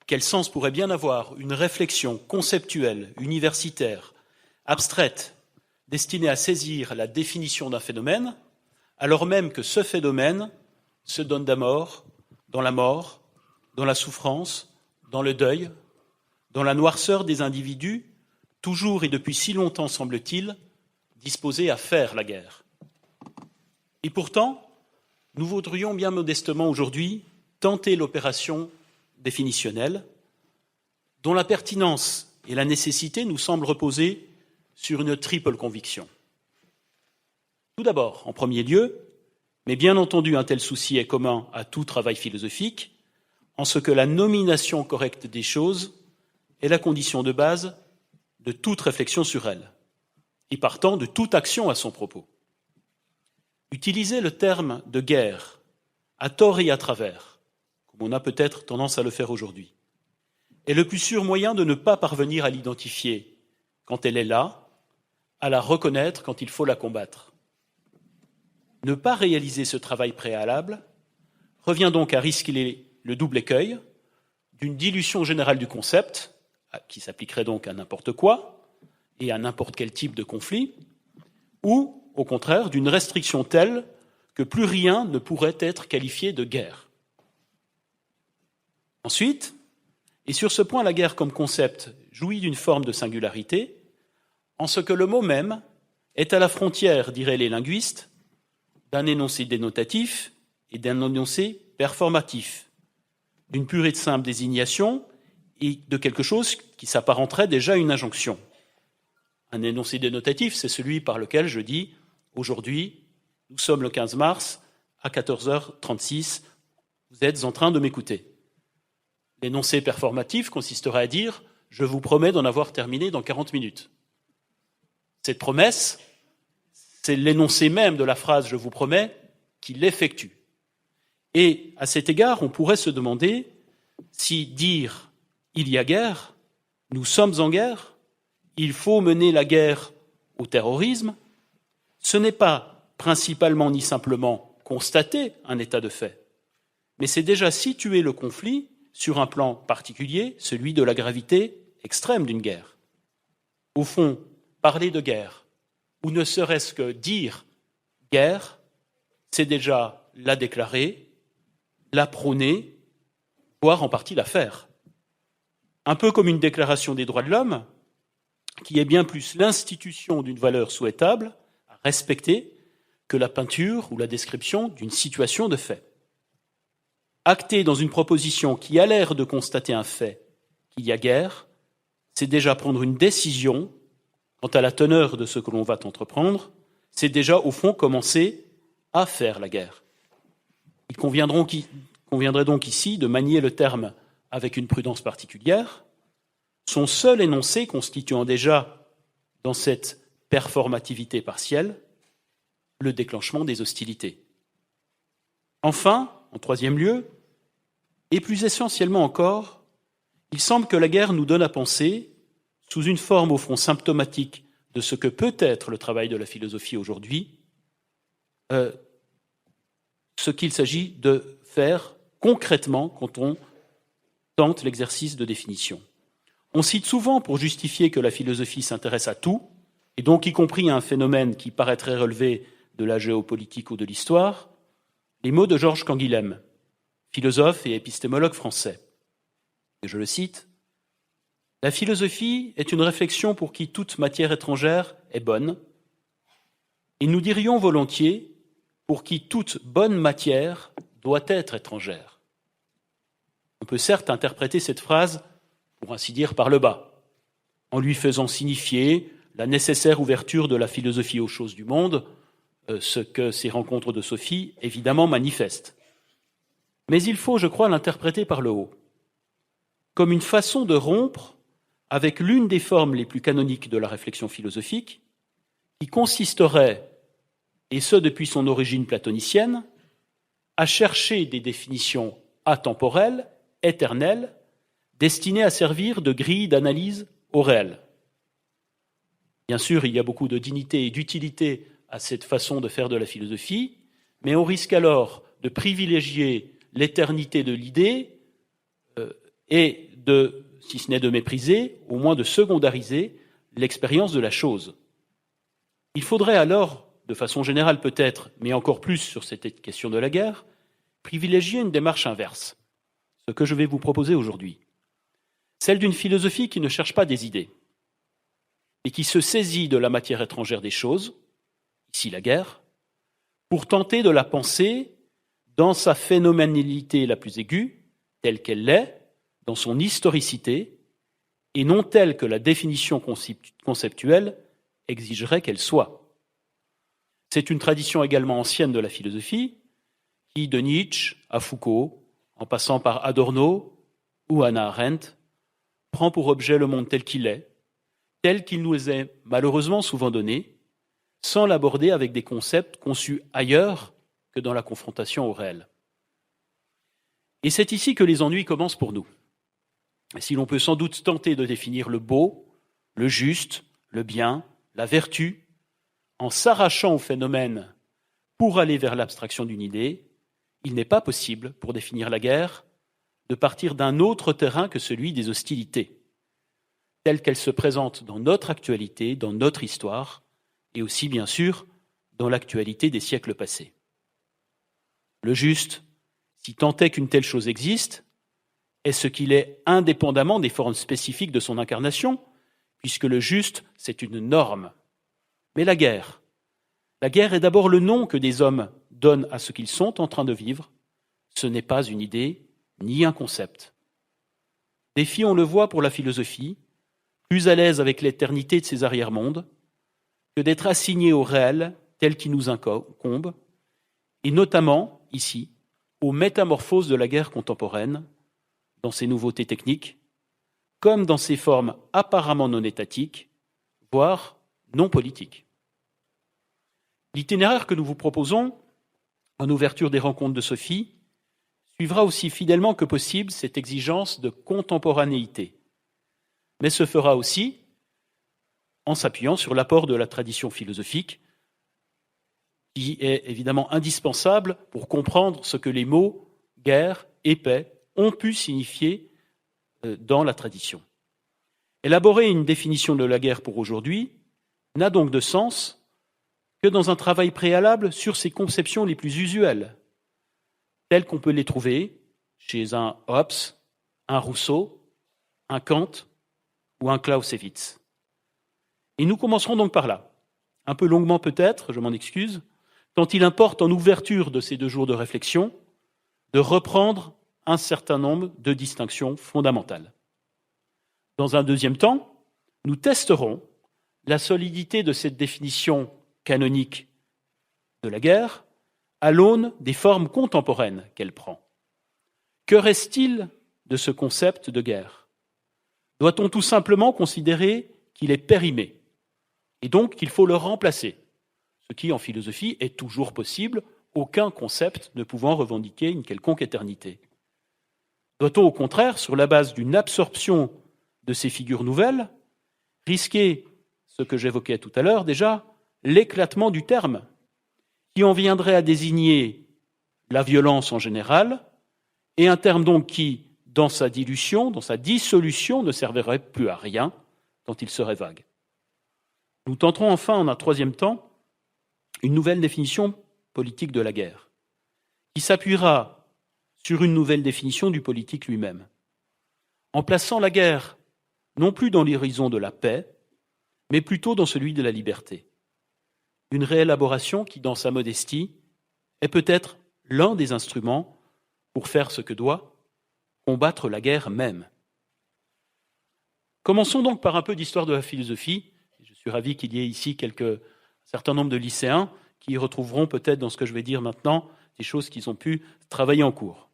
quel sens pourrait bien avoir une réflexion conceptuelle, universitaire, abstraite, destinée à saisir la définition d'un phénomène, alors même que ce phénomène se donne d'abord dans la mort, dans la souffrance, dans le deuil, dans la noirceur des individus, toujours et depuis si longtemps, semble-t-il, disposés à faire la guerre. Et pourtant, nous voudrions bien modestement aujourd'hui tenter l'opération définitionnelle, dont la pertinence et la nécessité nous semblent reposer sur une triple conviction. Tout d'abord, en premier lieu, mais bien entendu un tel souci est commun à tout travail philosophique, en ce que la nomination correcte des choses est la condition de base de toute réflexion sur elles, et partant de toute action à son propos. Utiliser le terme de guerre, à tort et à travers, comme on a peut-être tendance à le faire aujourd'hui, est le plus sûr moyen de ne pas parvenir à l'identifier quand elle est là, à la reconnaître quand il faut la combattre. Ne pas réaliser ce travail préalable revient donc à risquer le double écueil d'une dilution générale du concept, qui s'appliquerait donc à n'importe quoi et à n'importe quel type de conflit, ou, au contraire, d'une restriction telle que plus rien ne pourrait être qualifié de guerre. Ensuite, et sur ce point la guerre comme concept jouit d'une forme de singularité, en ce que le mot même est à la frontière, diraient les linguistes, d'un énoncé dénotatif et d'un énoncé performatif, d'une pure et simple désignation et de quelque chose qui s'apparenterait déjà à une injonction. Un énoncé dénotatif, c'est celui par lequel je dis « Aujourd'hui, nous sommes le 15 mars, à 14h36, vous êtes en train de m'écouter ». L'énoncé performatif consisterait à dire « Je vous promets d'en avoir terminé dans 40 minutes ». Cette promesse, c'est l'énoncé même de la phrase « Je vous promets » qui l'effectue. Et à cet égard, on pourrait se demander si dire « il y a guerre »,« nous sommes en guerre »,« il faut mener la guerre au terrorisme », ce n'est pas principalement ni simplement constater un état de fait, mais c'est déjà situer le conflit sur un plan particulier, celui de la gravité extrême d'une guerre. Au fond, parler de guerre, ou ne serait-ce que dire guerre, c'est déjà la déclarer, la prôner, voire en partie la faire. Un peu comme une déclaration des droits de l'homme, qui est bien plus l'institution d'une valeur souhaitable à respecter que la peinture ou la description d'une situation de fait. Acter dans une proposition qui a l'air de constater un fait qu'il y a guerre, c'est déjà prendre une décision quant à la teneur de ce que l'on va entreprendre, c'est déjà au fond commencer à faire la guerre. Il conviendrait donc ici de manier le terme avec une prudence particulière, son seul énoncé constituant déjà, dans cette performativité partielle, le déclenchement des hostilités. Enfin, en troisième lieu, et plus essentiellement encore, il semble que la guerre nous donne à penser, sous une forme au fond symptomatique de ce que peut être le travail de la philosophie aujourd'hui, ce qu'il s'agit de faire concrètement quand on tente l'exercice de définition. On cite souvent pour justifier que la philosophie s'intéresse à tout, et donc y compris à un phénomène qui paraîtrait relever de la géopolitique ou de l'histoire, les mots de Georges Canguilhem, philosophe et épistémologue français. Et je le cite, « La philosophie est une réflexion pour qui toute matière étrangère est bonne, et nous dirions volontiers pour qui toute bonne matière doit être étrangère. » On peut certes interpréter cette phrase, pour ainsi dire, par le bas, en lui faisant signifier la nécessaire ouverture de la philosophie aux choses du monde, ce que ces rencontres de Sophie, évidemment, manifestent. Mais il faut, je crois, l'interpréter par le haut, comme une façon de rompre avec l'une des formes les plus canoniques de la réflexion philosophique, qui consisterait, et ce depuis son origine platonicienne, à chercher des définitions atemporelles, éternelles, destinées à servir de grille d'analyse au réel. Bien sûr, il y a beaucoup de dignité et d'utilité à cette façon de faire de la philosophie, mais on risque alors de privilégier l'éternité de l'idée et si ce n'est de mépriser, au moins de secondariser l'expérience de la chose. Il faudrait alors, de façon générale peut-être, mais encore plus sur cette question de la guerre, privilégier une démarche inverse, ce que je vais vous proposer aujourd'hui. Celle d'une philosophie qui ne cherche pas des idées, et qui se saisit de la matière étrangère des choses, ici la guerre, pour tenter de la penser dans sa phénoménalité la plus aiguë, telle qu'elle l'est, dans son historicité, et non telle que la définition conceptuelle exigerait qu'elle soit. C'est une tradition également ancienne de la philosophie, qui, de Nietzsche à Foucault, en passant par Adorno ou Hannah Arendt, prend pour objet le monde tel qu'il nous est malheureusement souvent donné, sans l'aborder avec des concepts conçus ailleurs que dans la confrontation au réel. Et c'est ici que les ennuis commencent pour nous. Si l'on peut sans doute tenter de définir le beau, le juste, le bien, la vertu, en s'arrachant au phénomène pour aller vers l'abstraction d'une idée, il n'est pas possible, pour définir la guerre, de partir d'un autre terrain que celui des hostilités, telle qu'elle se présente dans notre actualité, dans notre histoire, et aussi, bien sûr, dans l'actualité des siècles passés. Le juste, si tant est qu'une telle chose existe, est ce qu'il est indépendamment des formes spécifiques de son incarnation, puisque le juste, c'est une norme. Mais la guerre est d'abord le nom que des hommes donnent à ce qu'ils sont en train de vivre. Ce n'est pas une idée, ni un concept. Défi, on le voit pour la philosophie, plus à l'aise avec l'éternité de ses arrière-mondes, que d'être assigné au réel tel qu'il nous incombe, et notamment, ici, aux métamorphoses de la guerre contemporaine, dans ses nouveautés techniques, comme dans ses formes apparemment non étatiques, voire non politiques. L'itinéraire que nous vous proposons, en ouverture des rencontres de Sophie, suivra aussi fidèlement que possible cette exigence de contemporanéité, mais se fera aussi en s'appuyant sur l'apport de la tradition philosophique, qui est évidemment indispensable pour comprendre ce que les mots guerre et paix ont pu signifier dans la tradition. Élaborer une définition de la guerre pour aujourd'hui n'a donc de sens que dans un travail préalable sur ses conceptions les plus usuelles, telles qu'on peut les trouver chez un Hobbes, un Rousseau, un Kant ou un Clausewitz. Et nous commencerons donc par là, un peu longuement peut-être, je m'en excuse, tant il importe en ouverture de ces 2 jours de réflexion de reprendre un certain nombre de distinctions fondamentales. Dans un deuxième temps, nous testerons la solidité de cette définition canonique de la guerre à l'aune des formes contemporaines qu'elle prend. Que reste-t-il de ce concept de guerre ? Doit-on tout simplement considérer qu'il est périmé et donc qu'il faut le remplacer, ce qui en philosophie est toujours possible, aucun concept ne pouvant revendiquer une quelconque éternité. Doit-on au contraire, sur la base d'une absorption de ces figures nouvelles, risquer ce que j'évoquais tout à l'heure déjà, l'éclatement du terme, qui en viendrait à désigner la violence en général, et un terme donc qui, dans sa dilution, dans sa dissolution, ne servirait plus à rien, tant il serait vague. Nous tenterons enfin, en un troisième temps, une nouvelle définition politique de la guerre, qui s'appuiera sur une nouvelle définition du politique lui-même, en plaçant la guerre non plus dans l'horizon de la paix, mais plutôt dans celui de la liberté. Une réélaboration qui, dans sa modestie, est peut-être l'un des instruments pour faire ce que doit combattre la guerre même. Commençons donc par un peu d'histoire de la philosophie. Je suis ravi qu'il y ait ici un certain nombre de lycéens qui retrouveront peut-être dans ce que je vais dire maintenant des choses qu'ils ont pu travailler en cours.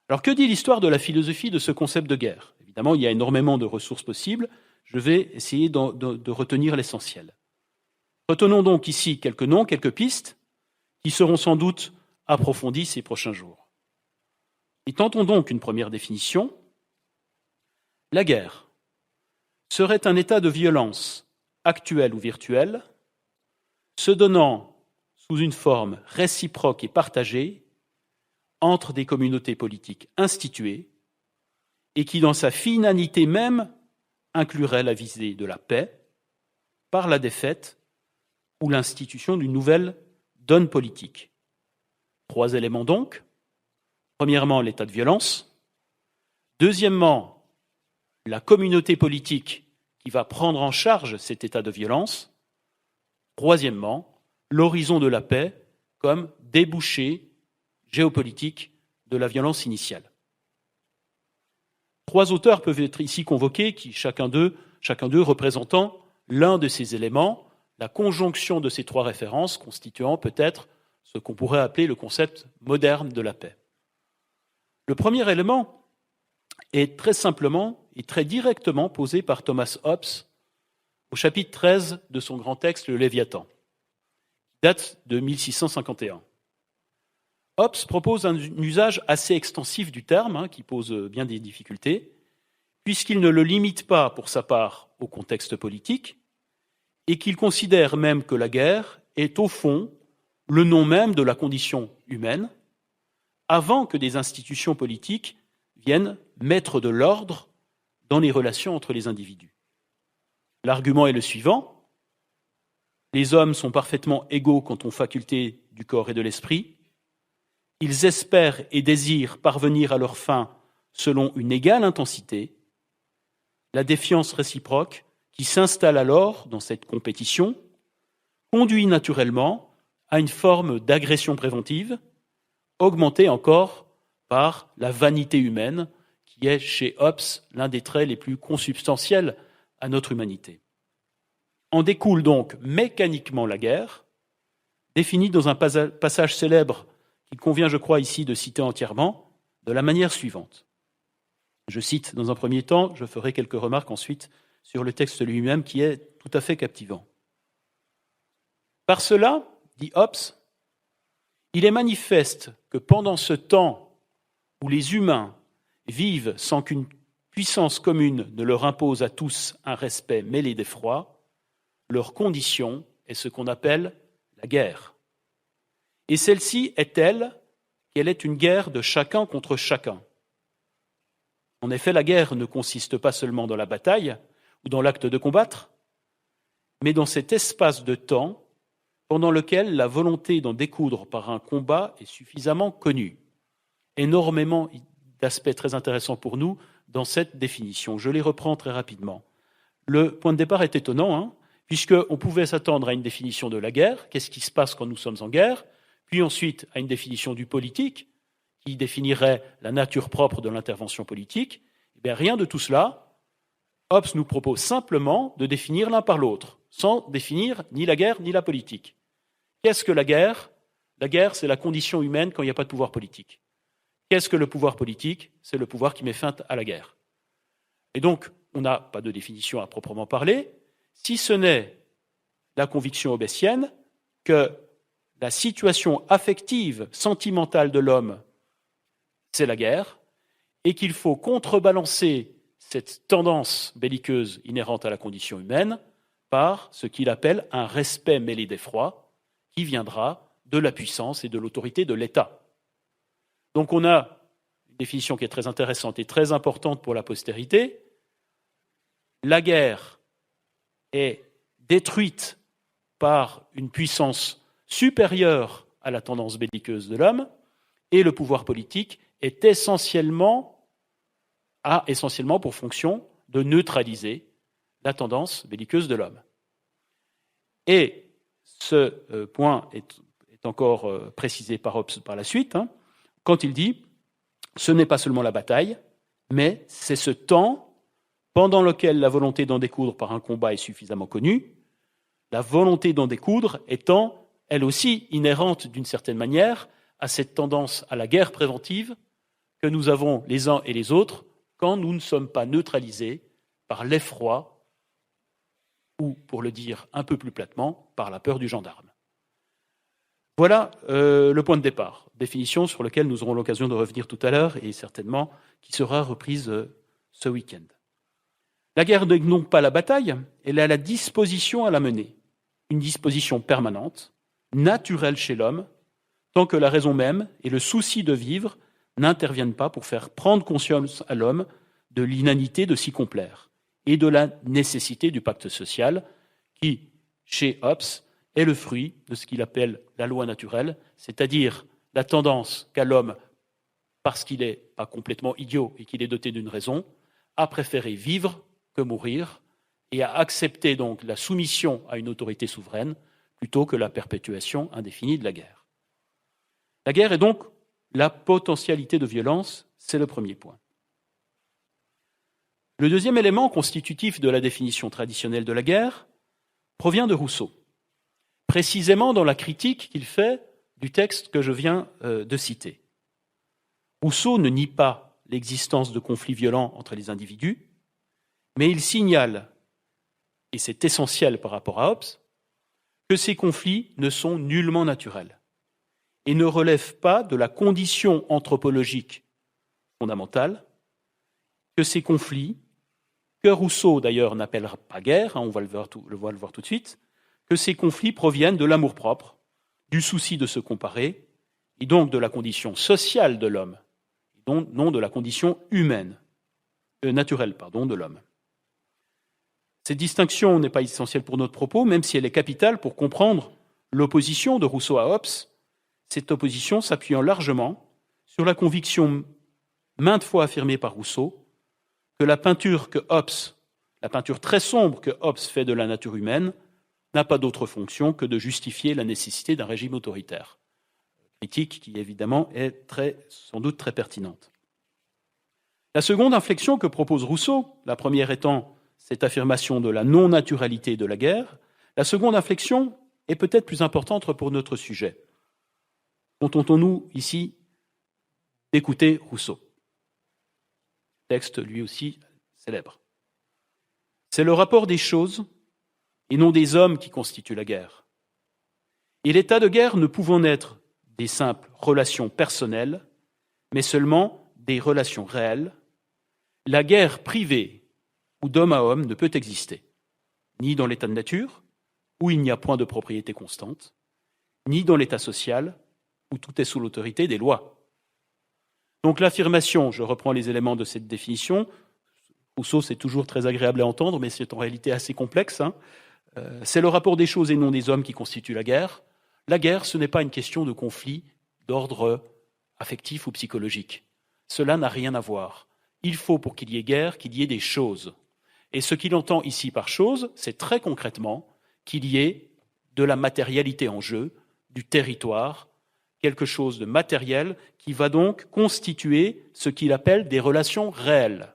Alors que dit l'histoire de la philosophie de ce concept de guerre ? Évidemment, il y a énormément de ressources possibles. Je vais essayer de retenir l'essentiel. Retenons donc ici quelques noms, quelques pistes, qui seront sans doute approfondies ces prochains jours. Et tentons donc une première définition. La guerre serait un état de violence, actuel ou virtuel, se donnant sous une forme réciproque et partagée entre des communautés politiques instituées et qui, dans sa finalité même, inclurait la visée de la paix par la défaite ou l'institution d'une nouvelle donne politique. 3 éléments donc. Premièrement, l'état de violence. Deuxièmement, la communauté politique qui va prendre en charge cet état de violence. Troisièmement, l'horizon de la paix comme débouché géopolitique de la violence initiale. 3 auteurs peuvent être ici convoqués, qui chacun d'eux représentant l'un de ces éléments, la conjonction de ces 3 références constituant peut-être ce qu'on pourrait appeler le concept moderne de la paix. Le premier élément est très simplement et très directement posé par Thomas Hobbes au chapitre 13 de son grand texte, le Léviathan, qui date de 1651. Hobbes propose un usage assez extensif du terme, qui pose bien des difficultés, puisqu'il ne le limite pas, pour sa part, au contexte politique, et qu'il considère même que la guerre est, au fond, le nom même de la condition humaine, avant que des institutions politiques viennent mettre de l'ordre dans les relations entre les individus. L'argument est le suivant. Les hommes sont parfaitement égaux quant aux facultés du corps et de l'esprit. Ils espèrent et désirent parvenir à leur fin selon une égale intensité. La défiance réciproque qui s'installe alors dans cette compétition conduit naturellement à une forme d'agression préventive, augmentée encore par la vanité humaine, qui est chez Hobbes l'un des traits les plus consubstantiels à notre humanité. En découle donc mécaniquement la guerre, définie dans un passage célèbre qu'il convient, je crois, ici de citer entièrement, de la manière suivante. Je cite dans un premier temps, je ferai quelques remarques ensuite sur le texte lui-même qui est tout à fait captivant. Par cela, dit Hobbes, il est manifeste que pendant ce temps où les humains vivent sans qu'une puissance commune ne leur impose à tous un respect mêlé d'effroi, leur condition est ce qu'on appelle la guerre. Et celle-ci est telle qu'elle est une guerre de chacun contre chacun. En effet, la guerre ne consiste pas seulement dans la bataille ou dans l'acte de combattre, mais dans cet espace de temps pendant lequel la volonté d'en découdre par un combat est suffisamment connue. Énormément d'aspects très intéressants pour nous dans cette définition. Je les reprends très rapidement. Le point de départ est étonnant, puisqu'on pouvait s'attendre à une définition de la guerre, qu'est-ce qui se passe quand nous sommes en guerre, puis ensuite à une définition du politique, qui définirait la nature propre de l'intervention politique. Eh bien, rien de tout cela. Hobbes nous propose simplement de définir l'un par l'autre, sans définir ni la guerre ni la politique. Qu'est-ce que la guerre ? La guerre, c'est la condition humaine quand il n'y a pas de pouvoir politique. Qu'est-ce que le pouvoir politique ? C'est le pouvoir qui met fin à la guerre. Et donc, on n'a pas de définition à proprement parler, si ce n'est la conviction hobbesienne que la situation affective, sentimentale de l'homme, c'est la guerre, et qu'il faut contrebalancer cette tendance belliqueuse inhérente à la condition humaine par ce qu'il appelle un respect mêlé d'effroi, qui viendra de la puissance et de l'autorité de l'État. Donc on a une définition qui est très intéressante et très importante pour la postérité. La guerre est détruite par une puissance supérieure à la tendance belliqueuse de l'homme, et le pouvoir politique est essentiellement pour fonction de neutraliser la tendance belliqueuse de l'homme. Et ce point est encore précisé par Hobbes par la suite, quand il dit « ce n'est pas seulement la bataille, mais c'est ce temps pendant lequel la volonté d'en découdre par un combat est suffisamment connue, la volonté d'en découdre étant, elle aussi, inhérente d'une certaine manière à cette tendance à la guerre préventive que nous avons les uns et les autres quand nous ne sommes pas neutralisés par l'effroi ou, pour le dire un peu plus platement, par la peur du gendarme. » Voilà le point de départ, définition sur laquelle nous aurons l'occasion de revenir tout à l'heure et certainement qui sera reprise ce week-end. La guerre n'est donc pas la bataille, elle a la disposition à la mener, une disposition permanente, naturelle chez l'homme, tant que la raison même et le souci de vivre n'interviennent pas pour faire prendre conscience à l'homme de l'inanité de s'y complaire et de la nécessité du pacte social qui, chez Hobbes, est le fruit de ce qu'il appelle la loi naturelle, c'est-à-dire la tendance qu'a l'homme, parce qu'il n'est pas complètement idiot et qu'il est doté d'une raison, à préférer vivre que mourir et à accepter donc la soumission à une autorité souveraine plutôt que la perpétuation indéfinie de la guerre. La guerre est donc la potentialité de violence, c'est le premier point. Le deuxième élément constitutif de la définition traditionnelle de la guerre provient de Rousseau, précisément dans la critique qu'il fait du texte que je viens de citer. Rousseau ne nie pas l'existence de conflits violents entre les individus, mais il signale, et c'est essentiel par rapport à Hobbes, que ces conflits ne sont nullement naturels et ne relèvent pas de la condition anthropologique fondamentale, que ces conflits, que Rousseau d'ailleurs n'appellera pas guerre, on va le voir tout de suite, que ces conflits proviennent de l'amour-propre, du souci de se comparer, et donc de la condition sociale de l'homme, non de la condition naturelle de l'homme. Cette distinction n'est pas essentielle pour notre propos, même si elle est capitale pour comprendre l'opposition de Rousseau à Hobbes, cette opposition s'appuyant largement sur la conviction maintes fois affirmée par Rousseau que la peinture très sombre que Hobbes fait de la nature humaine, n'a pas d'autre fonction que de justifier la nécessité d'un régime autoritaire. Critique qui, évidemment, est sans doute très pertinente. La seconde inflexion que propose Rousseau, la première étant cette affirmation de la non-naturalité de la guerre, la seconde inflexion est peut-être plus importante pour notre sujet. Contentons-nous ici d'écouter Rousseau. Texte lui aussi célèbre. C'est le rapport des choses et non des hommes qui constituent la guerre. Et l'état de guerre ne pouvant naître des simples relations personnelles, mais seulement des relations réelles, la guerre privée ou d'homme à homme ne peut exister, ni dans l'état de nature, où il n'y a point de propriété constante, ni dans l'état social, où tout est sous l'autorité des lois. Donc l'affirmation, je reprends les éléments de cette définition, Rousseau c'est toujours très agréable à entendre, mais c'est en réalité assez complexe, c'est le rapport des choses et non des hommes qui constitue la guerre. La guerre, ce n'est pas une question de conflit d'ordre affectif ou psychologique. Cela n'a rien à voir. Il faut, pour qu'il y ait guerre, qu'il y ait des choses. Et ce qu'il entend ici par chose, c'est très concrètement qu'il y ait de la matérialité en jeu, du territoire, quelque chose de matériel qui va donc constituer ce qu'il appelle des relations réelles.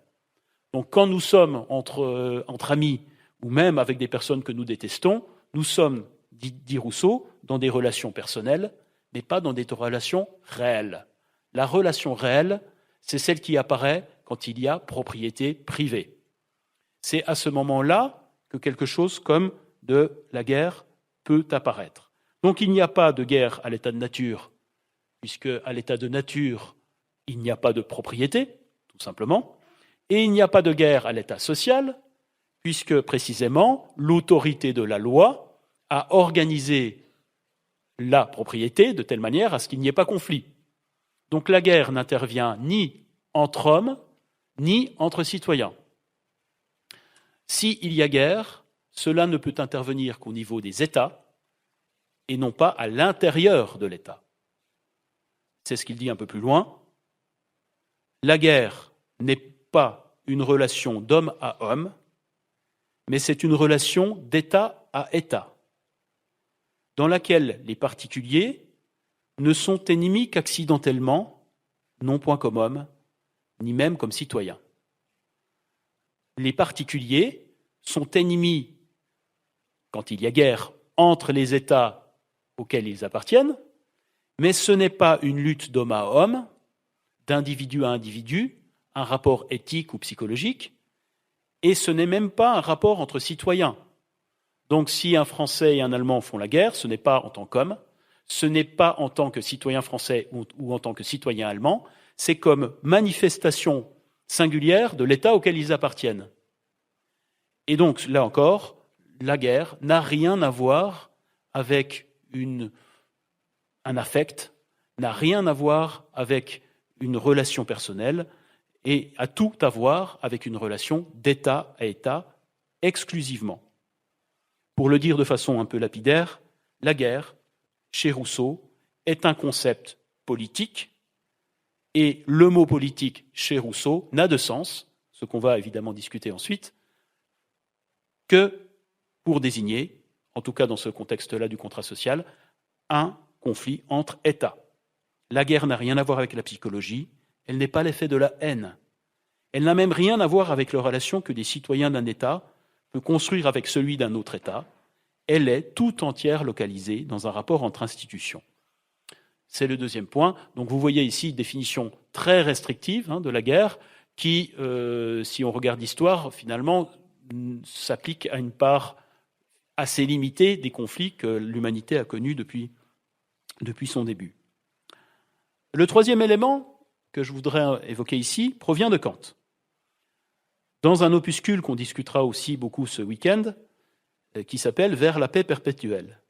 Donc quand nous sommes entre amis ou même avec des personnes que nous détestons, nous sommes, dit Rousseau, dans des relations personnelles, mais pas dans des relations réelles. La relation réelle, c'est celle qui apparaît quand il y a propriété privée. C'est à ce moment-là que quelque chose comme de la guerre peut apparaître. Donc il n'y a pas de guerre à l'état de nature, puisque à l'état de nature, il n'y a pas de propriété, tout simplement, et il n'y a pas de guerre à l'état social, puisque précisément l'autorité de la loi a organisé la propriété de telle manière à ce qu'il n'y ait pas conflit. Donc la guerre n'intervient ni entre hommes, ni entre citoyens. S'il y a guerre, cela ne peut intervenir qu'au niveau des États et non pas à l'intérieur de l'État. C'est ce qu'il dit un peu plus loin. La guerre n'est pas une relation d'homme à homme, mais c'est une relation d'État à État, dans laquelle les particuliers ne sont ennemis qu'accidentellement, non point comme hommes, ni même comme citoyens. Les particuliers sont ennemis, quand il y a guerre, entre les États auxquels ils appartiennent, mais ce n'est pas une lutte d'homme à homme, d'individu à individu, un rapport éthique ou psychologique, et ce n'est même pas un rapport entre citoyens. Donc si un Français et un Allemand font la guerre, ce n'est pas en tant qu'hommes, ce n'est pas en tant que citoyen français ou en tant que citoyen allemand, c'est comme manifestation singulière de l'État auquel ils appartiennent. Et donc, là encore, la guerre n'a rien à voir avec un affect, n'a rien à voir avec une relation personnelle, et a tout à voir avec une relation d'État à État exclusivement. Pour le dire de façon un peu lapidaire, la guerre, chez Rousseau, est un concept politique, et le mot politique chez Rousseau n'a de sens, ce qu'on va évidemment discuter ensuite, que pour désigner, en tout cas dans ce contexte-là du contrat social, un conflit entre États. La guerre n'a rien à voir avec la psychologie, elle n'est pas l'effet de la haine. Elle n'a même rien à voir avec la relation que des citoyens d'un État peuvent construire avec celui d'un autre État. Elle est tout entière localisée dans un rapport entre institutions. C'est le deuxième point. Donc vous voyez ici une définition très restrictive de la guerre qui, si on regarde l'histoire, finalement, s'applique à une part assez limitée des conflits que l'humanité a connus depuis son début. Le troisième élément que je voudrais évoquer ici provient de Kant. Dans un opuscule qu'on discutera aussi beaucoup ce week-end, qui s'appelle « Vers la paix perpétuelle ».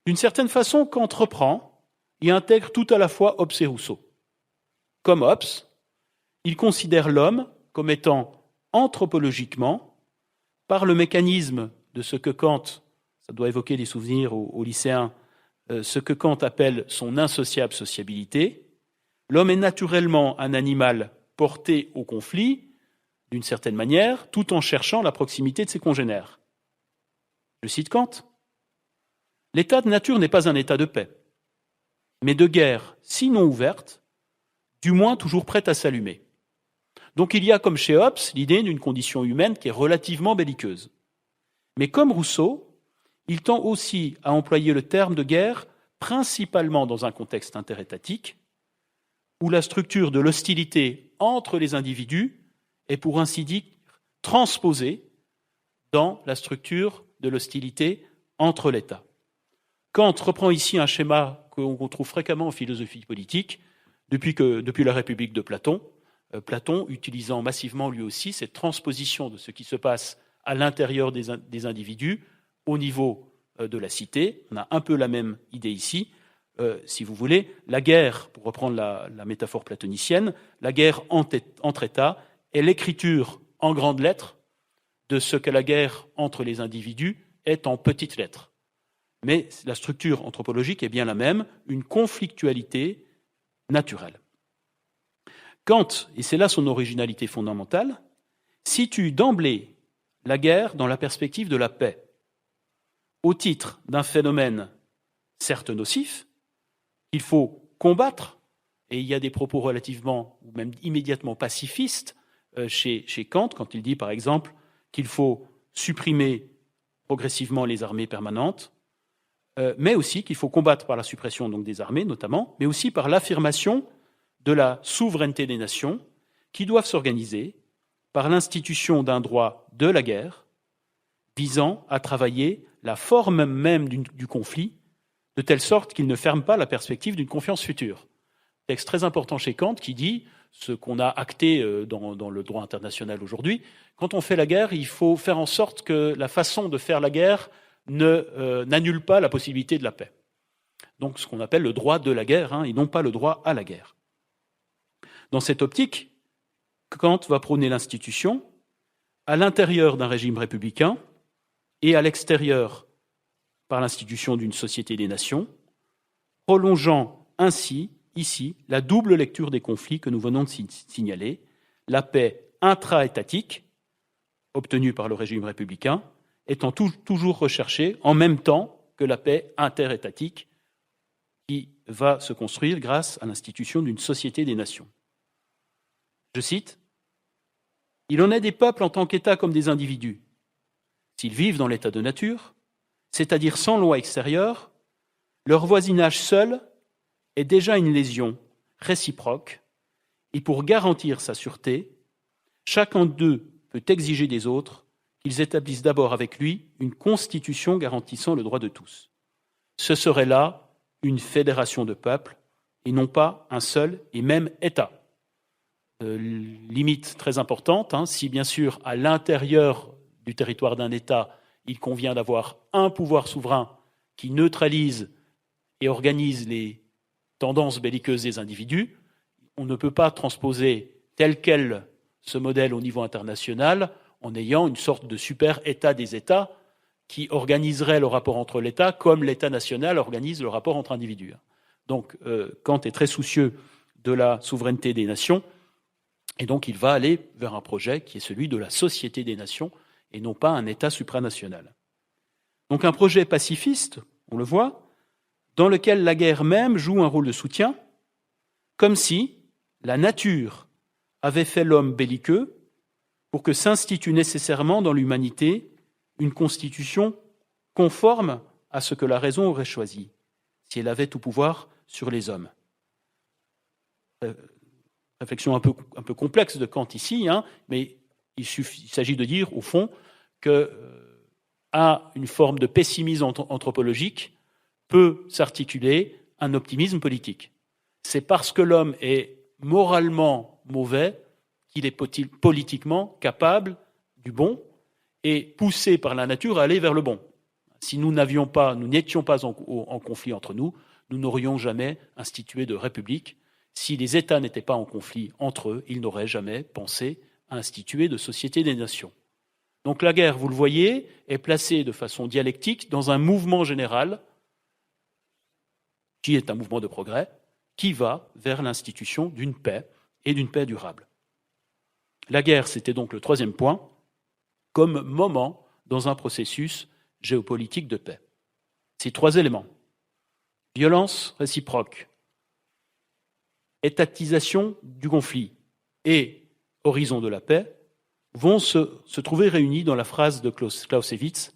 D'une certaine façon, Kant reprend et intègre tout à la fois Hobbes et Rousseau. Comme Hobbes, il considère l'homme comme étant anthropologiquement, par le mécanisme de ce que Kant, ça doit évoquer des souvenirs aux lycéens, ce que Kant appelle son insociable sociabilité, l'homme est naturellement un animal porté au conflit, d'une certaine manière, tout en cherchant la proximité de ses congénères. Je cite Kant. « L'état de nature n'est pas un état de paix, mais de guerre, sinon ouverte, du moins toujours prête à s'allumer. » Donc il y a, comme chez Hobbes, l'idée d'une condition humaine qui est relativement belliqueuse. Mais comme Rousseau, il tend aussi à employer le terme de guerre principalement dans un contexte interétatique, où la structure de l'hostilité entre les individus est pour ainsi dire transposée dans la structure de l'hostilité entre l'État. Kant reprend ici un schéma qu'on trouve fréquemment en philosophie politique depuis la République de Platon. Platon utilisant massivement lui aussi cette transposition de ce qui se passe à l'intérieur des individus au niveau de la cité. On a un peu la même idée ici. Si vous voulez, la guerre, pour reprendre la métaphore platonicienne, la guerre entre États est l'écriture en grandes lettres de ce que la guerre entre les individus est en petites lettres. Mais la structure anthropologique est bien la même, une conflictualité naturelle. Kant, et c'est là son originalité fondamentale, situe d'emblée la guerre dans la perspective de la paix, au titre d'un phénomène certes nocif, qu'il faut combattre, et il y a des propos relativement, ou même immédiatement pacifistes chez Kant, quand il dit par exemple qu'il faut supprimer progressivement les armées permanentes, mais aussi qu'il faut combattre par la suppression donc, des armées notamment, mais aussi par l'affirmation de la souveraineté des nations qui doivent s'organiser par l'institution d'un droit de la guerre visant à travailler la forme même du conflit de telle sorte qu'il ne ferme pas la perspective d'une confiance future. Texte très important chez Kant qui dit ce qu'on a acté dans le droit international aujourd'hui, quand on fait la guerre, il faut faire en sorte que la façon de faire la guerre n'annule pas la possibilité de la paix. Donc ce qu'on appelle le droit de la guerre, et non pas le droit à la guerre. Dans cette optique, Kant va prôner l'institution à l'intérieur d'un régime républicain et à l'extérieur par l'institution d'une société des nations, prolongeant ainsi, ici, la double lecture des conflits que nous venons de signaler, la paix intra-étatique, obtenue par le régime républicain, étant toujours recherchée en même temps que la paix interétatique qui va se construire grâce à l'institution d'une société des nations. Je cite, « Il en est des peuples en tant qu'État comme des individus. S'ils vivent dans l'état de nature, c'est-à-dire sans loi extérieure, leur voisinage seul est déjà une lésion réciproque, et pour garantir sa sûreté, chacun d'eux peut exiger des autres qu'ils établissent d'abord avec lui une constitution garantissant le droit de tous. Ce serait là une fédération de peuples, et non pas un seul et même État. » Limite très importante, si bien sûr à l'intérieur du territoire d'un État, il convient d'avoir un pouvoir souverain qui neutralise et organise les tendances belliqueuses des individus, on ne peut pas transposer tel quel ce modèle au niveau international en ayant une sorte de super État des États qui organiserait le rapport entre l'État comme l'État national organise le rapport entre individus. Donc Kant est très soucieux de la souveraineté des nations et donc il va aller vers un projet qui est celui de la société des nations et non pas un État supranational. Donc un projet pacifiste, on le voit, dans lequel la guerre même joue un rôle de soutien, comme si la nature avait fait l'homme belliqueux pour que s'institue nécessairement dans l'humanité une constitution conforme à ce que la raison aurait choisi, si elle avait tout pouvoir sur les hommes. Réflexion un peu complexe de Kant ici, mais il s'agit de dire, au fond, qu'à une forme de pessimisme anthropologique peut s'articuler un optimisme politique. C'est parce que l'homme est moralement mauvais qu'il est politiquement capable du bon et poussé par la nature à aller vers le bon. Si nous n'étions pas en conflit entre nous, nous n'aurions jamais institué de république. Si les États n'étaient pas en conflit entre eux, ils n'auraient jamais pensé à instituer de société des nations. Donc la guerre, vous le voyez, est placée de façon dialectique dans un mouvement général qui est un mouvement de progrès, qui va vers l'institution d'une paix et d'une paix durable. La guerre, c'était donc le troisième point, comme moment dans un processus géopolitique de paix. Ces trois éléments, violence réciproque, étatisation du conflit et horizon de la paix, vont se trouver réunis dans la phrase de Clausewitz,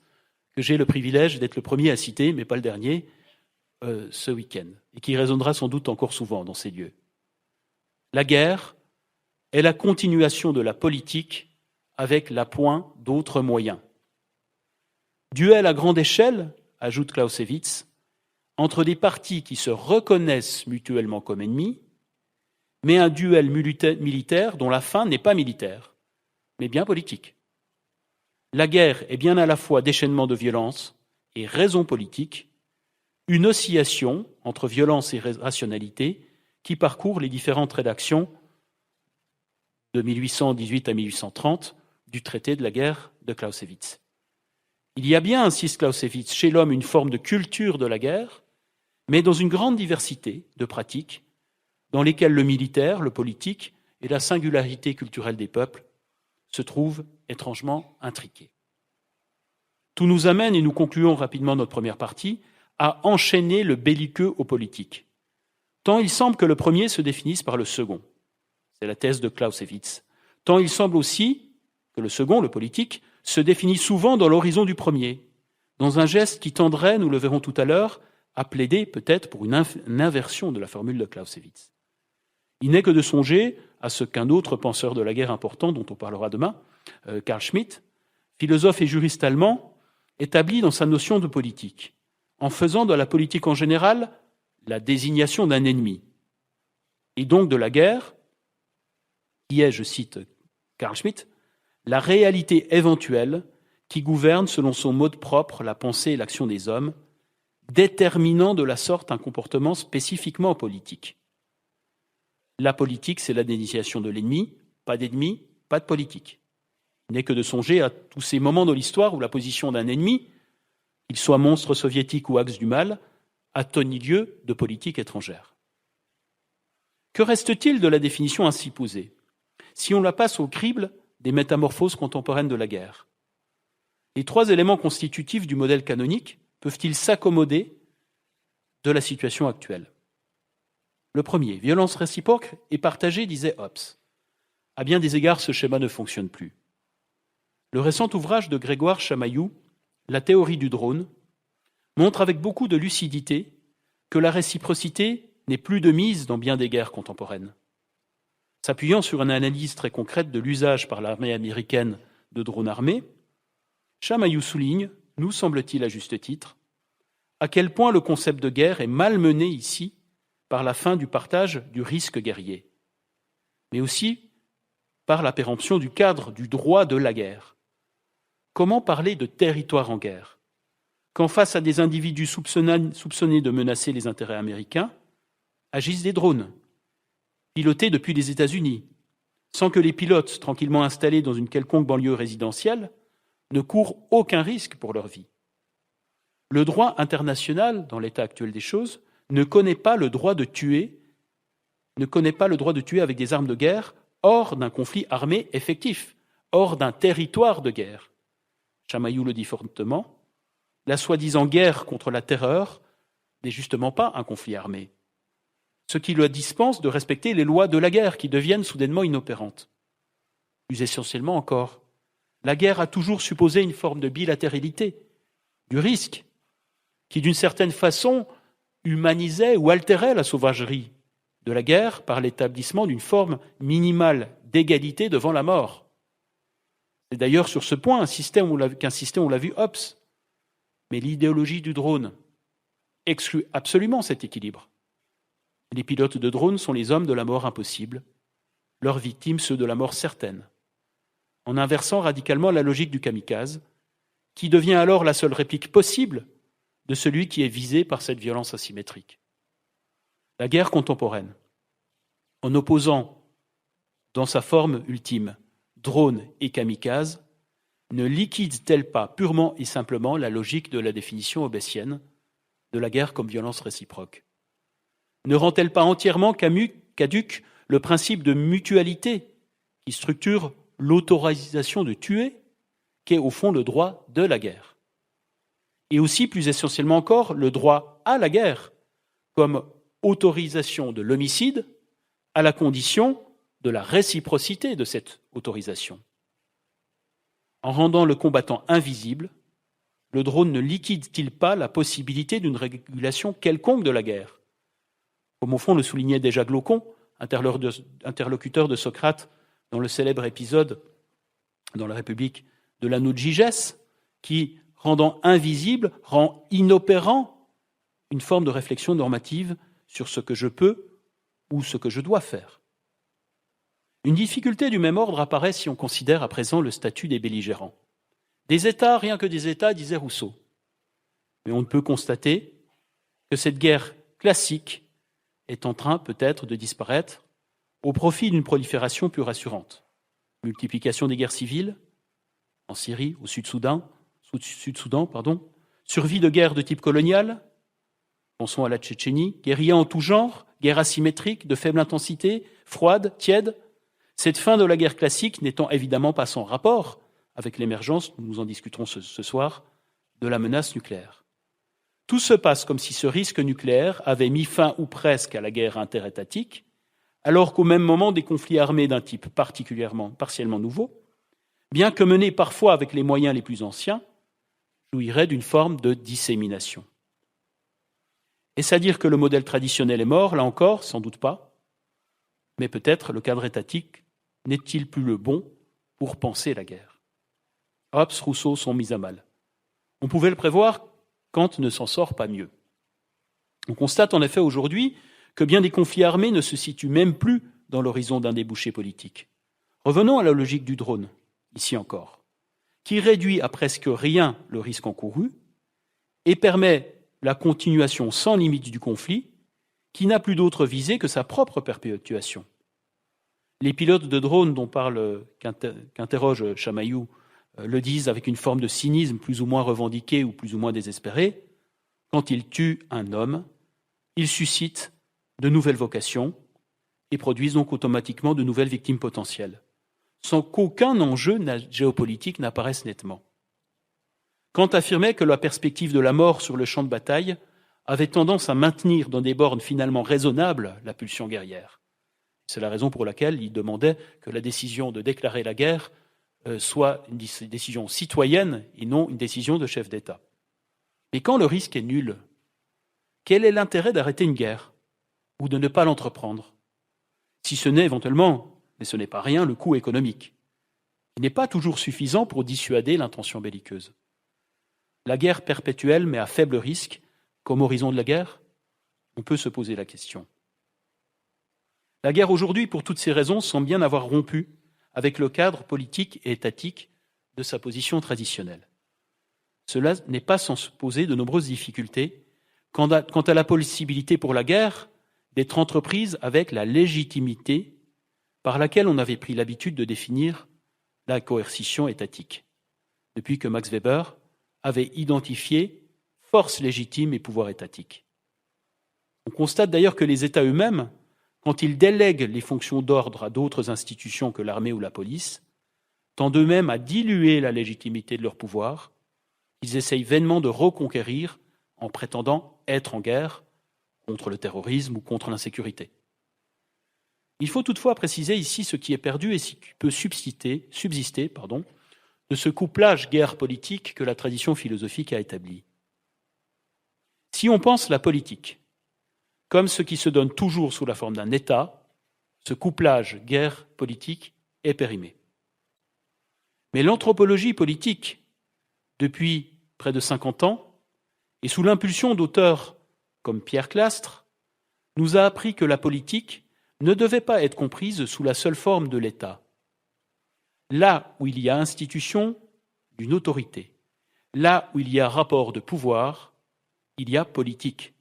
que j'ai le privilège d'être le premier à citer, mais pas le dernier, ce week-end, et qui résonnera sans doute encore souvent dans ces lieux. La guerre est la continuation de la politique avec l'appoint d'autres moyens. Duel à grande échelle, ajoute Clausewitz, entre des partis qui se reconnaissent mutuellement comme ennemis, mais un duel militaire dont la fin n'est pas militaire, mais bien politique. La guerre est bien à la fois déchaînement de violence et raison politique, une oscillation entre violence et rationalité qui parcourt les différentes rédactions de 1818 à 1830 du traité de la guerre de Clausewitz. Il y a bien, insiste Clausewitz, chez l'homme une forme de culture de la guerre, mais dans une grande diversité de pratiques dans lesquelles le militaire, le politique et la singularité culturelle des peuples se trouvent étrangement intriqués. Tout nous amène, et nous concluons rapidement notre première partie, à enchaîner le belliqueux au politique. Tant il semble que le premier se définisse par le second. C'est la thèse de Clausewitz. Tant il semble aussi que le second, le politique, se définit souvent dans l'horizon du premier, dans un geste qui tendrait, nous le verrons tout à l'heure, à plaider peut-être pour une inversion de la formule de Clausewitz. Il n'est que de songer à ce qu'un autre penseur de la guerre important, dont on parlera demain, Carl Schmitt, philosophe et juriste allemand, établit dans sa notion de politique, en faisant de la politique en général la désignation d'un ennemi, et donc de la guerre, qui est, je cite Carl Schmitt, la réalité éventuelle qui gouverne selon son mode propre la pensée et l'action des hommes, déterminant de la sorte un comportement spécifiquement politique. La politique, c'est la désignation de l'ennemi, pas d'ennemi, pas de politique. Il n'est que de songer à tous ces moments de l'histoire où la position d'un ennemi, qu'il soit monstre soviétique ou axe du mal, a tenu lieu de politique étrangère. Que reste-t-il de la définition ainsi posée, si on la passe au crible des métamorphoses contemporaines de la guerre? Les trois éléments constitutifs du modèle canonique peuvent-ils s'accommoder de la situation actuelle? Le premier, violence réciproque et partagée, disait Hobbes. À bien des égards, ce schéma ne fonctionne plus. Le récent ouvrage de Grégoire Chamaillou, La théorie du drone, montre avec beaucoup de lucidité que la réciprocité n'est plus de mise dans bien des guerres contemporaines. S'appuyant sur une analyse très concrète de l'usage par l'armée américaine de drones armés, Chamaillou souligne, nous semble-t-il à juste titre, à quel point le concept de guerre est malmené ici par la fin du partage du risque guerrier, mais aussi par la péremption du cadre du droit de la guerre. Comment parler de territoire en guerre quand, face à des individus soupçonnés de menacer les intérêts américains, agissent des drones, pilotés depuis les États-Unis, sans que les pilotes, tranquillement installés dans une quelconque banlieue résidentielle, ne courent aucun risque pour leur vie. Le droit international, dans l'état actuel des choses, ne connaît pas le droit de tuer avec des armes de guerre hors d'un conflit armé effectif, hors d'un territoire de guerre. Chamaillou le dit fortement, la soi-disant guerre contre la terreur n'est justement pas un conflit armé, ce qui le dispense de respecter les lois de la guerre qui deviennent soudainement inopérantes. Plus essentiellement encore, la guerre a toujours supposé une forme de bilatéralité, du risque, qui d'une certaine façon humanisait ou altérait la sauvagerie de la guerre par l'établissement d'une forme minimale d'égalité devant la mort. C'est d'ailleurs sur ce point qu'insistait, on l'a vu, Hobbes. Mais l'idéologie du drone exclut absolument cet équilibre. Les pilotes de drones sont les hommes de la mort impossible, leurs victimes ceux de la mort certaine, en inversant radicalement la logique du kamikaze, qui devient alors la seule réplique possible de celui qui est visé par cette violence asymétrique. La guerre contemporaine, en opposant dans sa forme ultime drone et kamikaze, ne liquide-t-elle pas purement et simplement la logique de la définition hobbesienne de la guerre comme violence réciproque? Ne rend-elle pas entièrement caduc le principe de mutualité qui structure l'autorisation de tuer, qu'est au fond le droit de la guerre? Et aussi, plus essentiellement encore, le droit à la guerre comme autorisation de l'homicide à la condition de la réciprocité de cette autorisation. En rendant le combattant invisible, le drone ne liquide-t-il pas la possibilité d'une régulation quelconque de la guerre? Comme au fond le soulignait déjà Glaucon, interlocuteur de Socrate dans le célèbre épisode dans la République de l'anneau de Gygès, qui, rendant invisible, rend inopérant une forme de réflexion normative sur ce que je peux ou ce que je dois faire. Une difficulté du même ordre apparaît si on considère à présent le statut des belligérants. Des États, rien que des États, disait Rousseau. Mais on ne peut constater que cette guerre classique est en train peut-être de disparaître au profit d'une prolifération plus rassurante. Multiplication des guerres civiles, en Syrie, au Sud-Soudan, survie de guerres de type colonial, pensons à la Tchétchénie, guérilla en tout genre, guerre asymétrique, de faible intensité, froide, tiède. Cette fin de la guerre classique n'étant évidemment pas sans rapport avec l'émergence, nous en discuterons ce soir, de la menace nucléaire. Tout se passe comme si ce risque nucléaire avait mis fin ou presque à la guerre interétatique, alors qu'au même moment des conflits armés d'un type partiellement nouveau, bien que menés parfois avec les moyens les plus anciens, jouiraient d'une forme de dissémination. Est-ce à dire que le modèle traditionnel est mort, là encore, sans doute pas, mais peut-être le cadre étatique n'est-il plus le bon pour penser la guerre? Hobbes, Rousseau sont mis à mal. On pouvait le prévoir, Kant ne s'en sort pas mieux. On constate en effet aujourd'hui que bien des conflits armés ne se situent même plus dans l'horizon d'un débouché politique. Revenons à la logique du drone, ici encore, qui réduit à presque rien le risque encouru et permet la continuation sans limite du conflit, qui n'a plus d'autre visée que sa propre perpétuation. Les pilotes de drones qu'interroge Chamaillou le disent avec une forme de cynisme plus ou moins revendiqué ou plus ou moins désespéré. Quand ils tuent un homme, ils suscitent de nouvelles vocations et produisent donc automatiquement de nouvelles victimes potentielles, sans qu'aucun enjeu géopolitique n'apparaisse nettement. Kant affirmait que la perspective de la mort sur le champ de bataille avait tendance à maintenir dans des bornes finalement raisonnables la pulsion guerrière. C'est la raison pour laquelle il demandait que la décision de déclarer la guerre soit une décision citoyenne et non une décision de chef d'État. Mais quand le risque est nul, quel est l'intérêt d'arrêter une guerre ou de ne pas l'entreprendre, si ce n'est éventuellement, mais ce n'est pas rien, le coût économique, qui n'est pas toujours suffisant pour dissuader l'intention belliqueuse? La guerre perpétuelle mais à faible risque, comme horizon de la guerre, on peut se poser la question. La guerre aujourd'hui, pour toutes ces raisons, semble bien avoir rompu avec le cadre politique et étatique de sa position traditionnelle. Cela n'est pas sans se poser de nombreuses difficultés quant à la possibilité pour la guerre d'être entreprise avec la légitimité par laquelle on avait pris l'habitude de définir la coercition étatique, depuis que Max Weber avait identifié force légitime et pouvoir étatique. On constate d'ailleurs que les États eux-mêmes, quand ils délèguent les fonctions d'ordre à d'autres institutions que l'armée ou la police, tendent eux-mêmes à diluer la légitimité de leur pouvoir, qu'ils essayent vainement de reconquérir en prétendant être en guerre contre le terrorisme ou contre l'insécurité. Il faut toutefois préciser ici ce qui est perdu et ce qui peut subsister de ce couplage guerre-politique que la tradition philosophique a établi. Si on pense la politique comme ce qui se donne toujours sous la forme d'un État, ce couplage guerre-politique est périmé. Mais l'anthropologie politique, depuis près de 50 ans, et sous l'impulsion d'auteurs comme Pierre Clastres, nous a appris que la politique ne devait pas être comprise sous la seule forme de l'État. Là où il y a institution d'une autorité, là où il y a rapport de pouvoir, il y a politique.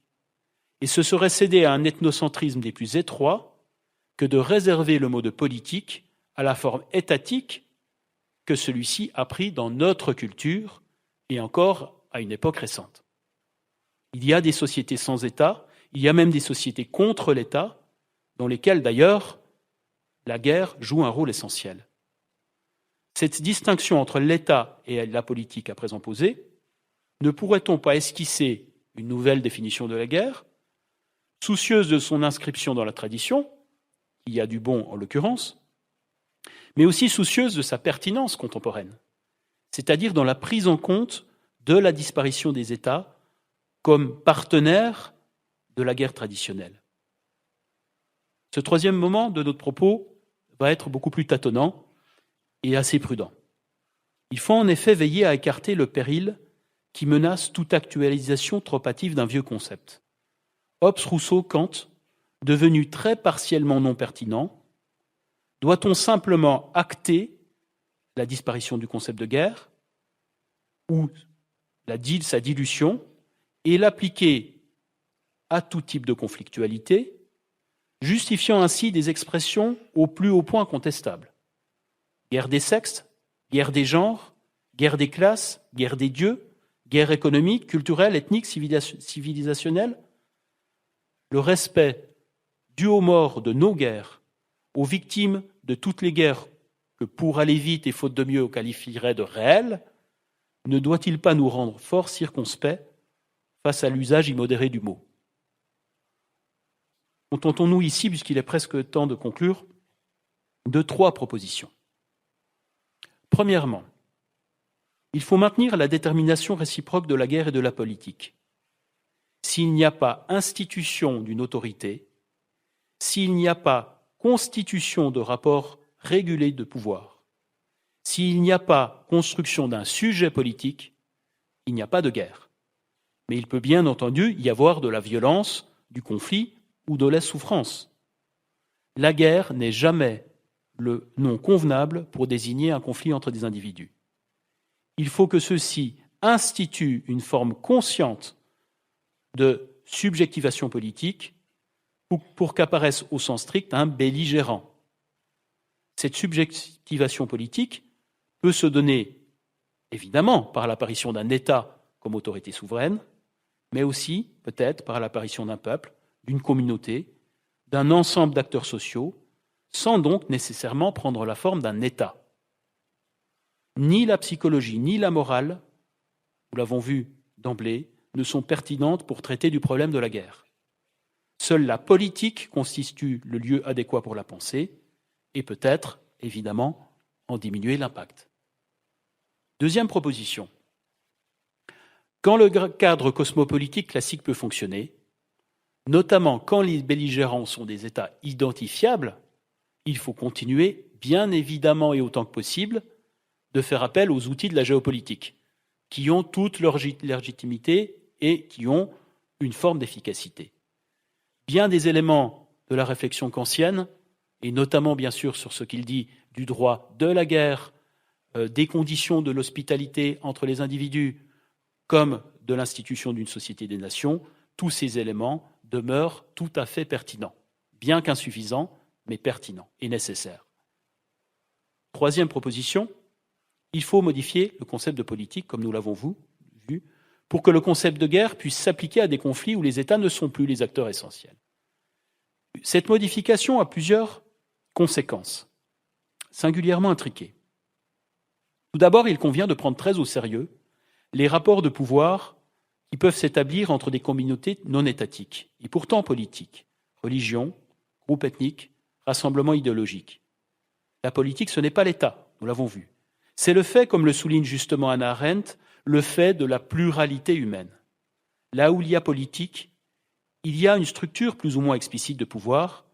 Et ce serait céder à un ethnocentrisme des plus étroits que de réserver le mot de politique à la forme étatique que celui-ci a pris dans notre culture et encore à une époque récente. Il y a des sociétés sans État, il y a même des sociétés contre l'État, dans lesquelles d'ailleurs la guerre joue un rôle essentiel. Cette distinction entre l'État et la politique à présent posée, ne pourrait-on pas esquisser une nouvelle définition de la guerre, soucieuse de son inscription dans la tradition, il y a du bon en l'occurrence, mais aussi soucieuse de sa pertinence contemporaine, c'est-à-dire dans la prise en compte de la disparition des États comme partenaires de la guerre traditionnelle. Ce troisième moment de notre propos va être beaucoup plus tâtonnant et assez prudent. Il faut en effet veiller à écarter le péril qui menace toute actualisation trop hâtive d'un vieux concept. Hobbes, Rousseau, Kant, devenus très partiellement non pertinents, doit-on simplement acter la disparition du concept de guerre ou sa dilution et l'appliquer à tout type de conflictualité, justifiant ainsi des expressions au plus haut point contestables. Guerre des sexes, guerre des genres, guerre des classes, guerre des dieux, guerre économique, culturelle, ethnique, civilisationnelle. Le respect dû aux morts de nos guerres, aux victimes de toutes les guerres que, pour aller vite et faute de mieux, on qualifierait de réelles, ne doit-il pas nous rendre fort circonspects face à l'usage immodéré du mot? Contentons-nous ici, puisqu'il est presque temps de conclure, de 3 propositions. Premièrement, il faut maintenir la détermination réciproque de la guerre et de la politique. S'il n'y a pas institution d'une autorité, s'il n'y a pas constitution de rapports régulés de pouvoir, s'il n'y a pas construction d'un sujet politique, il n'y a pas de guerre. Mais il peut bien entendu y avoir de la violence, du conflit ou de la souffrance. La guerre n'est jamais le nom convenable pour désigner un conflit entre des individus. Il faut que ceux-ci instituent une forme consciente de subjectivation politique pour qu'apparaisse au sens strict un belligérant. Cette subjectivation politique peut se donner, évidemment, par l'apparition d'un État comme autorité souveraine, mais aussi, peut-être, par l'apparition d'un peuple, d'une communauté, d'un ensemble d'acteurs sociaux, sans donc nécessairement prendre la forme d'un État. Ni la psychologie ni la morale, nous l'avons vu d'emblée, ne sont pertinentes pour traiter du problème de la guerre. Seule la politique constitue le lieu adéquat pour la penser et peut-être, évidemment, en diminuer l'impact. Deuxième proposition. Quand le cadre cosmopolitique classique peut fonctionner, notamment quand les belligérants sont des États identifiables, il faut continuer, bien évidemment et autant que possible, de faire appel aux outils de la géopolitique, qui ont toute leur légitimité et qui ont une forme d'efficacité. Bien des éléments de la réflexion kantienne, et notamment bien sûr sur ce qu'il dit du droit de la guerre, des conditions de l'hospitalité entre les individus, comme de l'institution d'une société des nations, tous ces éléments demeurent tout à fait pertinents, bien qu'insuffisants, mais pertinent et nécessaire. Troisième proposition, il faut modifier le concept de politique, comme nous l'avons vu, pour que le concept de guerre puisse s'appliquer à des conflits où les États ne sont plus les acteurs essentiels. Cette modification a plusieurs conséquences, singulièrement intriquées. Tout d'abord, il convient de prendre très au sérieux les rapports de pouvoir qui peuvent s'établir entre des communautés non étatiques, et pourtant politiques, religion, groupes ethniques, rassemblements idéologiques. La politique, ce n'est pas l'État, nous l'avons vu. C'est le fait, comme le souligne justement Hannah Arendt, le fait de la pluralité humaine. Là où il y a politique, il y a une structure plus ou moins explicite de pouvoir,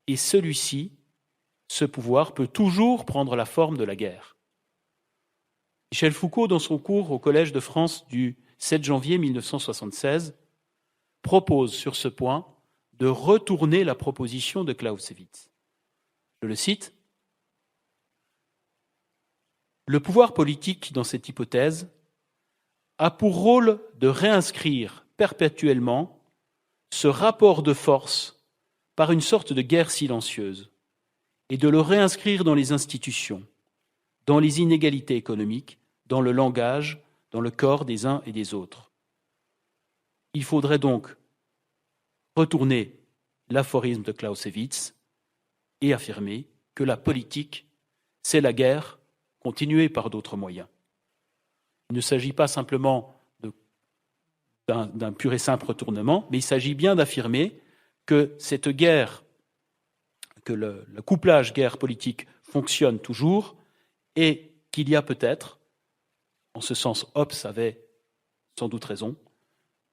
et ce pouvoir peut toujours prendre la forme de la guerre. Michel Foucault, dans son cours au Collège de France du 7 janvier 1976, propose sur ce point de retourner la proposition de Clausewitz. Je le cite. Le pouvoir politique, dans cette hypothèse, a pour rôle de réinscrire perpétuellement ce rapport de force par une sorte de guerre silencieuse et de le réinscrire dans les institutions, dans les inégalités économiques, dans le langage, dans le corps des uns et des autres. Il faudrait donc retourner l'aphorisme de Clausewitz et affirmer que la politique, c'est la guerre continuée par d'autres moyens. Il ne s'agit pas simplement d'un pur et simple retournement, mais il s'agit bien d'affirmer que cette guerre, que le couplage guerre-politique fonctionne toujours et qu'il y a peut-être, en ce sens Hobbes avait sans doute raison,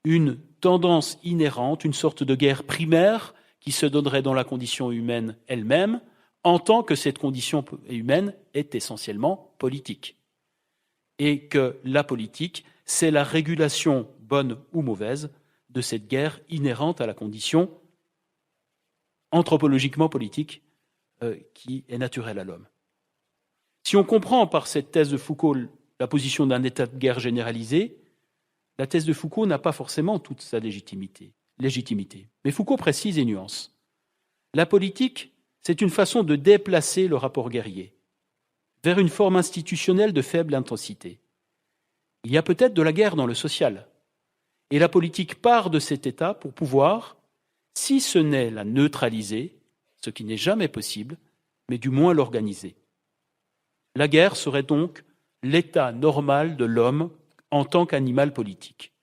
une tendance inhérente, une sorte de guerre primaire qui se donnerait dans la condition humaine elle-même, en tant que cette condition humaine est essentiellement politique. Et que la politique, c'est la régulation, bonne ou mauvaise, de cette guerre inhérente à la condition anthropologiquement politique qui est naturelle à l'homme. Si on comprend par cette thèse de Foucault la position d'un état de guerre généralisé, la thèse de Foucault n'a pas forcément toute sa légitimité. Mais Foucault précise et nuance. La politique, c'est une façon de déplacer le rapport guerrier vers une forme institutionnelle de faible intensité. Il y a peut-être de la guerre dans le social. Et la politique part de cet état pour pouvoir, si ce n'est la neutraliser, ce qui n'est jamais possible, mais du moins l'organiser. La guerre serait donc l'état normal de l'homme en tant qu'animal politique.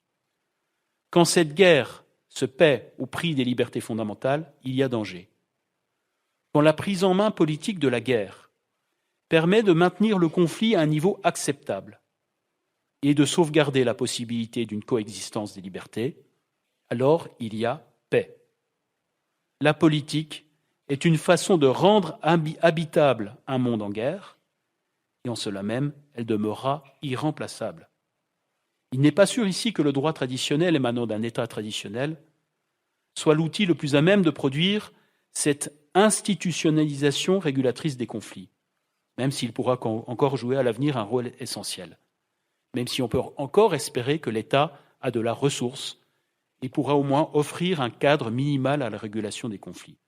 Quand cette guerre se paie au prix des libertés fondamentales, il y a danger. Quand la prise en main politique de la guerre permet de maintenir le conflit à un niveau acceptable et de sauvegarder la possibilité d'une coexistence des libertés, alors il y a paix. La politique est une façon de rendre habitable un monde en guerre, et en cela même, elle demeurera irremplaçable. Il n'est pas sûr ici que le droit traditionnel émanant d'un État traditionnel soit l'outil le plus à même de produire cette institutionnalisation régulatrice des conflits, même s'il pourra encore jouer à l'avenir un rôle essentiel, même si on peut encore espérer que l'État a de la ressource et pourra au moins offrir un cadre minimal à la régulation des conflits.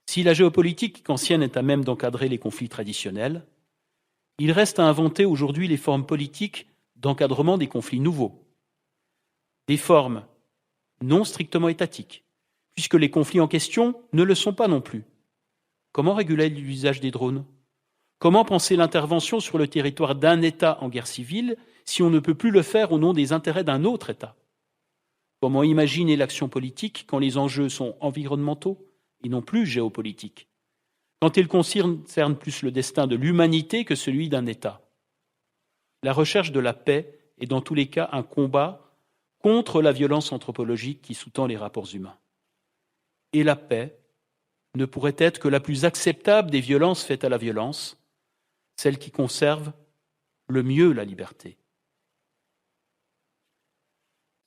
Si la géopolitique kantienne est à même d'encadrer les conflits traditionnels, il reste à inventer aujourd'hui les formes politiques d'encadrement des conflits nouveaux, des formes non strictement étatiques, puisque les conflits en question ne le sont pas non plus. Comment réguler l'usage des drones ? Comment penser l'intervention sur le territoire d'un État en guerre civile si on ne peut plus le faire au nom des intérêts d'un autre État ? Comment imaginer l'action politique quand les enjeux sont environnementaux et non plus géopolitiques, quand ils concernent plus le destin de l'humanité que celui d'un État ? La recherche de la paix est dans tous les cas un combat contre la violence anthropologique qui sous-tend les rapports humains. Et la paix ne pourrait être que la plus acceptable des violences faites à la violence, celle qui conserve le mieux la liberté.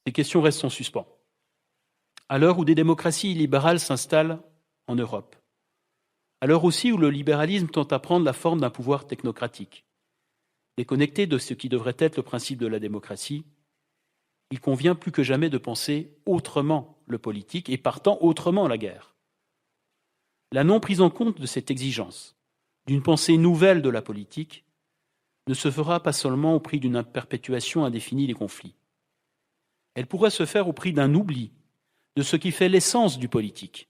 Ces questions restent en suspens. À l'heure où des démocraties libérales s'installent en Europe, à l'heure aussi où le libéralisme tend à prendre la forme d'un pouvoir technocratique, déconnecté de ce qui devrait être le principe de la démocratie, il convient plus que jamais de penser autrement le politique et partant autrement la guerre. La non prise en compte de cette exigence, d'une pensée nouvelle de la politique, ne se fera pas seulement au prix d'une perpétuation indéfinie des conflits. Elle pourrait se faire au prix d'un oubli de ce qui fait l'essence du politique,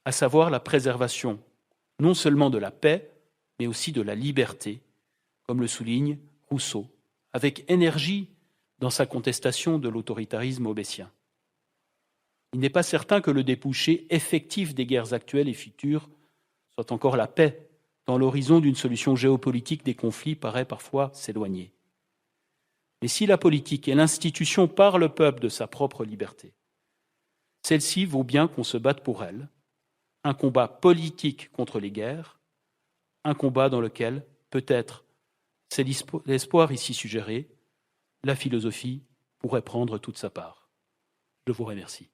à savoir la préservation non seulement de la paix, mais aussi de la liberté, comme le souligne Rousseau, avec énergie dans sa contestation de l'autoritarisme hobbésien. Il n'est pas certain que le débouché effectif des guerres actuelles et futures soit encore la paix, tant l'horizon d'une solution géopolitique des conflits paraît parfois s'éloigner. Mais si la politique est l'institution par le peuple de sa propre liberté, celle-ci vaut bien qu'on se batte pour elle, un combat politique contre les guerres, un combat dans lequel, peut-être, c'est l'espoir ici suggéré, la philosophie pourrait prendre toute sa part. Je vous remercie.